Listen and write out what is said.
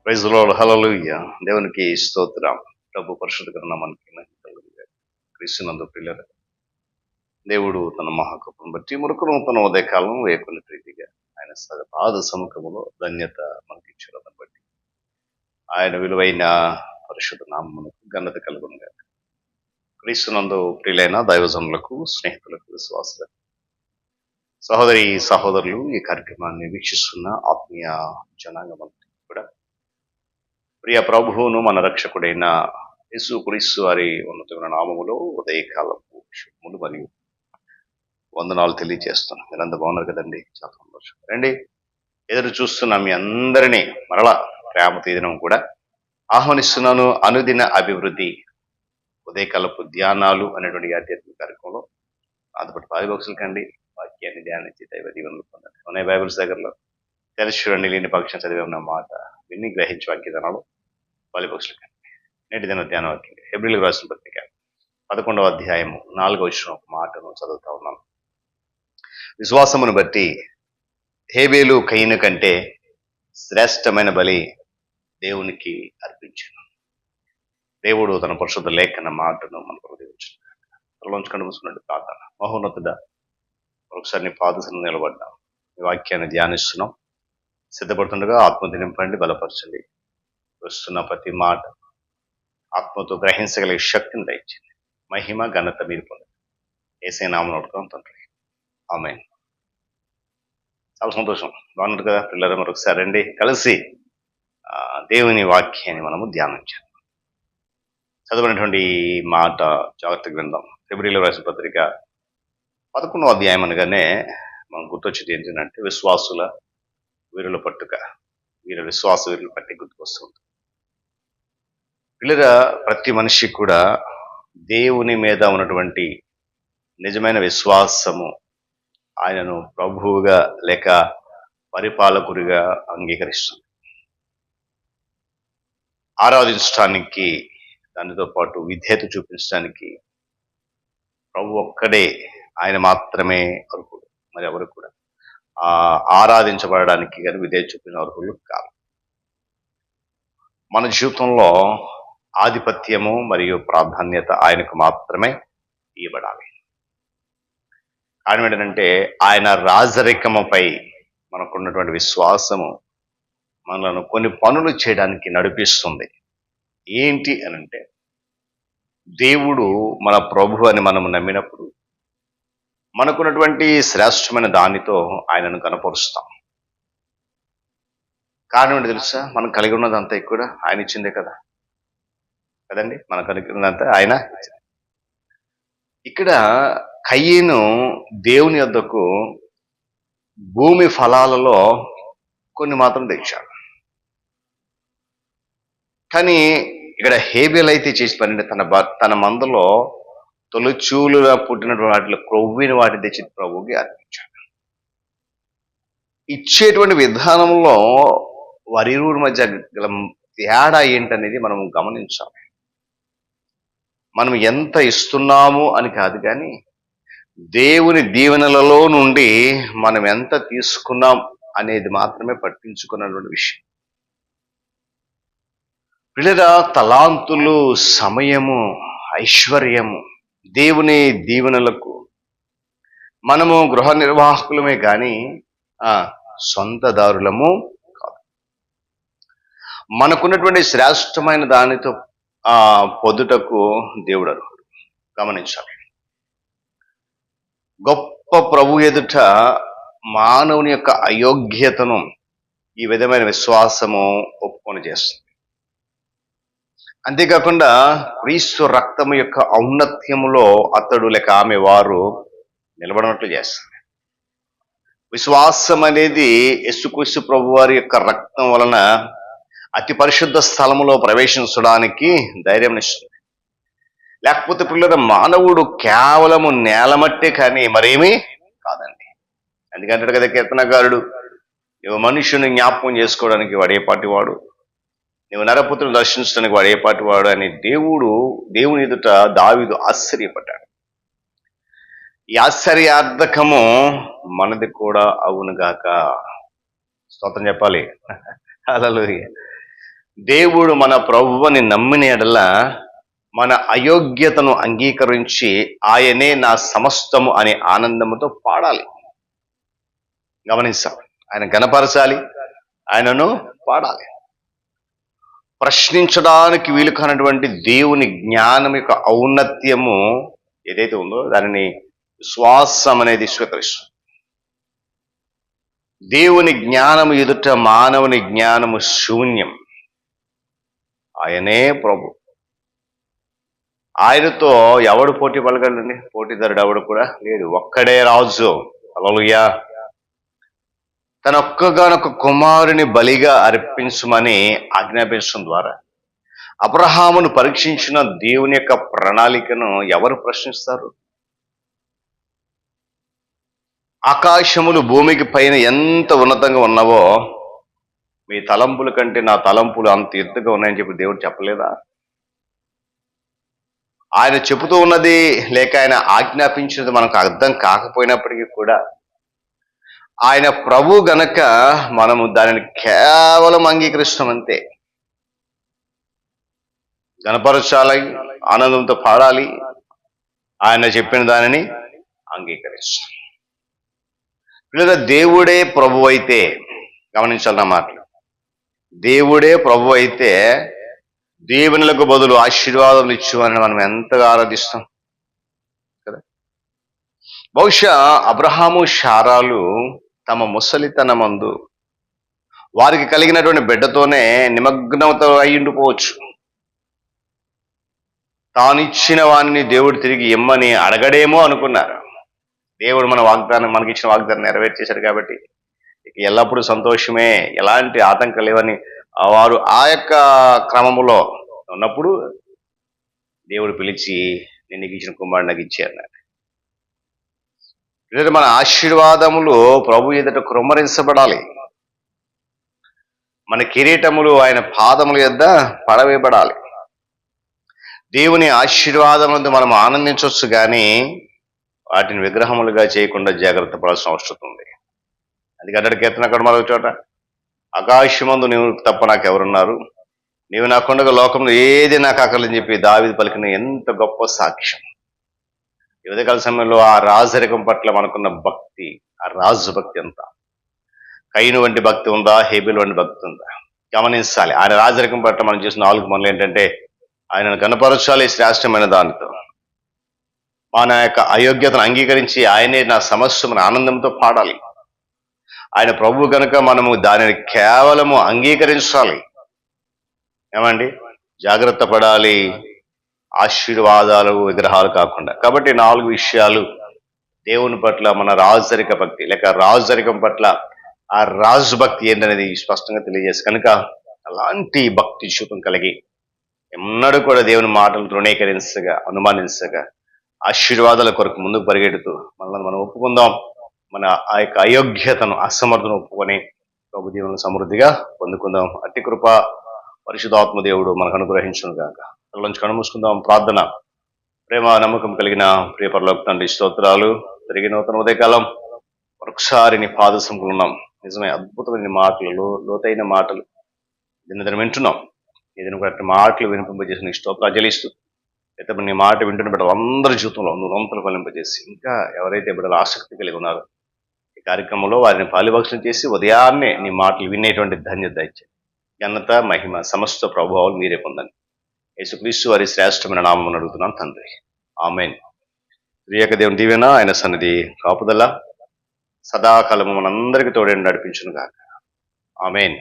Praise the lord, హల్లెలూయా. దేవునికి స్తోత్రం. ప్రభు పరిశుద్ధ నామానికి మహిమ కలుగును. క్రీస్తునందు ప్రియులారా, దేవుడు తన మహాకృపను బట్టి మరొక నూతన ఉదయకాలం వేకుని ప్రీతిగా ఆయన పాద సముఖములో ధన్యత మనకి ఇచ్చారు. బట్టి ఆయన విలువైన పరిశుద్ధ నామమునకు ఘనత కలుగునుగా. క్రీస్తునందు ప్రియులైన దైవజనులకు, స్నేహితులకు, విశ్వాసులకు, సహోదరి సహోదరులు, ఈ కార్యక్రమాన్ని వీక్షిస్తున్న ఆత్మీయ జనాంగమంతా కూడా ప్రియ ప్రభువును మన రక్షకుడైన యేసుక్రీస్తు వారి ఉన్నతమైన నామములో ఉదయకాలపు శుభములు మరియు వందనాలు తెలియజేస్తున్నాం. మీరంతా బాగున్నారు కదండి? చాలా సంతోషం. రండి, ఎదురు చూస్తున్న మీ అందరినీ మరలా ప్రేమతో ఈ దినం కూడా ఆహ్వానిస్తున్నాను. అనుదిన అభివృద్ధి ఉదయకాలపు ధ్యానాలు అనేటువంటి ఆధ్యాత్మిక కార్యక్రమంలో నాతో పాటు బాక్సులు కండి వాక్యాన్ని ధ్యానించి దైవ దీవెనలు పొందండి. ఉన్నాయి బైబిల్స్ దగ్గరలో తెలిసి చూడండి. లేని పక్షం చదివే ఉన్న మాట విన్ని గ్రహించి వాక్యదానాలు బాక్సులు కండి. నేటి దిన ధ్యాన వాక్యం హెబ్రీయులకు రాసిన పత్రిక 11వ అధ్యాయము 4వ వచనం ఒక మాటను చదువుతా ఉన్నాను. విశ్వాసమును బట్టి హేబేలు కయీను కంటే శ్రేష్టమైన బలి దేవునికి అర్పించాను. దేవుడు తన పరిశుద్ధ లేఖన మాటను మనకు ఉదయించాడు. త్వరలోంచి కనిపిస్తున్నట్టు ప్రార్థన. మహోన్నతుడ, ఒకసారి నీ పాదసన నిలబడ్డాం, ఈ వాక్యాన్ని ధ్యానిస్తున్నాం. సిద్ధపడుతుండగా ఆత్మ నింపండి, బలపరచండి. వస్తున్న ప్రతి మాట ఆత్మతో గ్రహించగలిగే శక్తిని దయచేయండి. మహిమ ఘనత మీరు పొందండి. యేసయ్య నామమున అడుగుతాం తండ్రి, ఆమేన్. చాలా సంతోషం. బాగున్నారు కదా పిల్లలు? మరొకసారి రండి, కలిసి దేవుని వాక్యాన్ని మనము ధ్యానించాం. చదవనటువంటి మాట జాగ్రత్త గ్రంథం హెబ్రీయులకు రాసిన పత్రిక 11వ అధ్యాయం అనగానే మనం గుర్తొచ్చేది ఏంటంటే విశ్వాసుల వీరుల పట్టుక, విశ్వాస వీరుల పట్టి గుర్తుకొస్తుంది. పిల్లగా ప్రతి మనిషి కూడా దేవుని మీద ఉన్నటువంటి నిజమైన విశ్వాసము ఆయనను ప్రభువుగా లేక పరిపాలకుడిగా అంగీకరిస్తుంది. ఆరాధించడానికి, దానితో పాటు విధేయత చూపించడానికి ప్రభు ఒక్కడే, ఆయన మాత్రమే అర్హుడు. మరి ఎవరు కూడా ఆరాధించబడడానికి కానీ విధేయత చూపిన అర్హులు కాదు. మన జీవితంలో ఆధిపత్యము మరియు ప్రాధాన్యత ఆయనకు మాత్రమే ఇవ్వబడాలి. కారణం ఏంటంటే ఆయన రాజరికముపై మనకున్నటువంటి విశ్వాసము మనలను కొన్ని పనులు చేయడానికి నడిపిస్తుంది. ఏంటి అనంటే, దేవుడు మన ప్రభు అని మనము నమ్మినప్పుడు మనకున్నటువంటి శ్రేష్టమైన దానితో ఆయనను కనపరుస్తాం. కారణం ఏంటి తెలుసా? మనం కలిగి ఉన్నదంతా కూడా ఆయన ఇచ్చిందే కదండి. మనం కలిగి ఉన్నదంతా ఆయన. ఇక్కడ కయీను దేవుని యొద్దకు భూమి ఫలాలలో కొన్ని మాత్రం తెచ్చాడు. కానీ ఇక్కడ హేబేల్ అయితే చేసి పని తన మందలో తొలిచూలుగా పుట్టినటువంటి వాటిలో క్రొవ్విన వాటిని తెచ్చి ప్రభువుకి అర్పించాడు. ఇచ్చేటువంటి విధానంలో వారిరువురి మధ్య గల తేడా ఏంటనేది మనం గమనించాలి. మనం ఎంత ఇస్తున్నాము అని కాదు, కానీ దేవుని దీవెనలలో నుండి మనం ఎంత తీసుకున్నాం అనేది మాత్రమే పట్టించుకున్నటువంటి విషయం. పిల్లగా తలాంతులు, సమయము, ఐశ్వర్యము దేవుని దీవెనలకు మనము గృహ నిర్వాహకులమే కానీ సొంతదారులము కాదు. మనకున్నటువంటి శ్రేష్టమైన దానితో పొద్దుటకు దేవుడు అర్హుడు. గమనించాలి. గొప్ప ప్రభు ఎదుట మానవుని యొక్క అయోగ్యతను ఈ విధమైన విశ్వాసము ఒప్పుకొని చేస్తుంది. అంతేకాకుండా క్రీస్తు రక్తము యొక్క ఔన్నత్యములో అతడు లేక ఆమె వారు నిలబడినట్లు చేస్తుంది. విశ్వాసం అనేది యేసుక్రీస్తు ప్రభు వారి యొక్క రక్తం వలన అతి పరిశుద్ధ స్థలములో ప్రవేశించడానికి ధైర్యం ఇస్తుంది. లేకపోతే పిల్లల మానవుడు కేవలము నేలమట్టే కానీ మరేమీ కాదండి. ఎందుకంటాడు కదా కీర్తనకారుడు, నువ్వు మనుషుని జ్ఞాపకం చేసుకోవడానికి వాడు ఏ పాటి వాడు, నువ్వు నరపుత్రుని దర్శించడానికి వాడు ఏ పాటి వాడు అని దేవుని ఎదుట దావీదు ఆశ్చర్యపడ్డాడు. ఈ ఆశ్చర్యార్థకము మనది కూడా అవునుగాక. స్తోత్రం చెప్పాలి. హల్లెలూయా. దేవుడు మన ప్రభువుని నమ్మిన ఎడల మన అయోగ్యతను అంగీకరించి ఆయనే నా సమస్తము అనే ఆనందముతో పాడాలి. గమనించాలి, ఆయన గణపరచాలి, ఆయనను పాడాలి. ప్రశ్నించడానికి వీలు కానటువంటి దేవుని జ్ఞానం యొక్క ఔన్నత్యము ఏదైతే ఉందో దానిని విశ్వాసం అనేది స్వీకరిస్తుంది. దేవుని జ్ఞానము ఎదుట మానవుని జ్ఞానము శూన్యం. ఆయనే ప్రభు. ఆయనతో ఎవడు పోటీ పడగలండి? పోటీదారుడు ఎవడు కూడా లేడు. ఒక్కడే రాజు. హల్లెలూయా. తన ఒక్కగానొక్క కుమారుని బలిగా అర్పించమని ఆజ్ఞాపించడం ద్వారా అబ్రహామును పరీక్షించిన దేవుని యొక్క ప్రణాళికను ఎవరు ప్రశ్నిస్తారు? ఆకాశములు భూమికి పైన ఎంత ఉన్నతంగా ఉన్నావో మీ తలంపుల కంటే నా తలంపులు అంత ఎత్తుగా ఉన్నాయని చెప్పి దేవుడు చెప్పలేదా? ఆయన చెబుతూ ఉన్నది లేక ఆయన ఆజ్ఞాపించినది మనకు అర్థం కాకపోయినప్పటికీ కూడా ఆయన ప్రభు గనక మనము దానిని కేవలం అంగీకరిస్తాం అంతే. గణపరచాలి, ఆనందంతో పాడాలి, ఆయన చెప్పిన దానిని అంగీకరిస్తాం. లేదా దేవుడే ప్రభు అయితే, గమనించాలి నా మాటలు, దేవుడే ప్రభు అయితే దేవునులకు బదులు ఆశీర్వాదం ఇచ్చువని మనం ఎంతగా ఆరాధిస్తాం కదా. బహుశా అబ్రహాము శారాలు తమ ముసలితనమందు వారికి కలిగినటువంటి బిడ్డతోనే నిమగ్నంతో అయ్యుండిపోవచ్చు. తానిచ్చిన వాణ్ణి దేవుడు తిరిగి ఇమ్మని అడగడేమో అనుకున్నారు. దేవుడు మనకిచ్చిన వాగ్దానం నెరవేర్చేశాడు కాబట్టి ఎల్లప్పుడూ సంతోషమే, ఎలాంటి ఆటంకం లేవని వారు ఆ యొక్క క్రమములో ఉన్నప్పుడు దేవుడు పిలిచి నేను నీకు ఇచ్చిన కుమారుడు నాకు ఇచ్చే అన్నాడు. లేదా మన ఆశీర్వాదములు ప్రభు ఎదుట కృమ్మరించబడాలి. మన కిరీటములు ఆయన పాదముల యొద్ద పడవేయబడాలి. దేవుని ఆశీర్వాదములతో మనం ఆనందించవచ్చు కానీ వాటిని విగ్రహములుగా చేయకుండా జాగ్రత్త పడాల్సిన అవసరం ఉంది. అది అడ్డడి కీర్తన అక్కడ మరొక చోట, ఆకాశమందు నీవు తప్ప నాకెవరున్నారు, నీవు నాకుండగా లోకంలో ఏది నాకు ఆకలని చెప్పి దావీదు పలికిన ఎంత గొప్ప సాక్ష్యం. ఈ ఉదయకాల సమయంలో ఆ రాజరికం పట్ల మనకున్న భక్తి, ఆ రాజు భక్తి ఎంత, కయ్యను వంటి భక్తి ఉందా, హేబెలు వంటి భక్తి ఉందా గమనించాలి. ఆయన రాజరికం పట్ల మనం చేసిన 4 పనులు ఏంటంటే ఆయనను కనపరచాలి శ్రేష్టమైన దానితో, మన యొక్క అయోగ్యతను అంగీకరించి ఆయనే నా సమస్యను ఆనందంతో పాడాలి. ఆయన ప్రభు కనుక మనము దానిని కేవలము అంగీకరించాలి. ఏమండి, జాగ్రత్త పడాలి, ఆశీర్వాదాలు విగ్రహాలు కాకుండా. కాబట్టి 4 విషయాలు దేవుని పట్ల మన రాజరిక భక్తి లేక రాజరికం పట్ల ఆ రాజు భక్తి ఏంటనేది స్పష్టంగా తెలియజేసి కనుక అలాంటి భక్తి చూపం కలిగి ఎన్నడూ కూడా దేవుని మాటలు తృణీకరించగా, అనుమానించగా, ఆశీర్వాదాల కొరకు ముందుకు పరిగెడుతూ మనల్ని మనం ఒప్పుకుందాం. మన ఆ యొక్క అయోగ్యతను, అసమర్థను ఒప్పుకొని ప్రభు దేవుని సమృద్ధిగా పొందుకుందాం. అట్టి కృప పరిశుద్ధాత్మ దేవుడు మనకు అనుగ్రహించును గాక. నుంచి కనుమూసుకుందాం. ప్రార్థన. ప్రేమ నమ్మకం కలిగిన ప్రియ పరలోక తండ్రి, స్తోత్రాలు. తిరిగి నూతన ఉదయకాలం మరొకసారి నీ పాద సముఖంలో ఉన్నాం. నిజమే, అద్భుతమైన మాటలు, లోతైన మాటలు దినదిన వింటున్నాం. ఏదైనా కూడా మాటలు వినిపింపజేసి నీ స్తోత్రాలు చెల్లిస్తూ, అయితే నీ మాట వింటున్న బిడ్డలు అందరి జీవితంలో నూతన ఫలింపజేసి ఇంకా ఎవరైతే బిడ్డలు ఆసక్తి కలిగి ఉన్నారో ఈ కార్యక్రమంలో వారిని పాలిభక్షణ చేసి ఉదయాన్నే నీ మాటలు వినేటువంటి ధన్యత ఇచ్చాయి. ఘనత, మహిమ, సమస్త ప్రభావాలు మీరే పొందండి. యేసుక్రీస్తు వారి శ్రేష్టమైన నామమును అడుగుతున్నాను తండ్రి, ఆమేన్. త్రియక దేవుని దీవెన, ఆయన సన్నిధి కాపుదల సదాకాలము మనందరికీ తోడేండి నడిపించును గాక. ఆమేన్.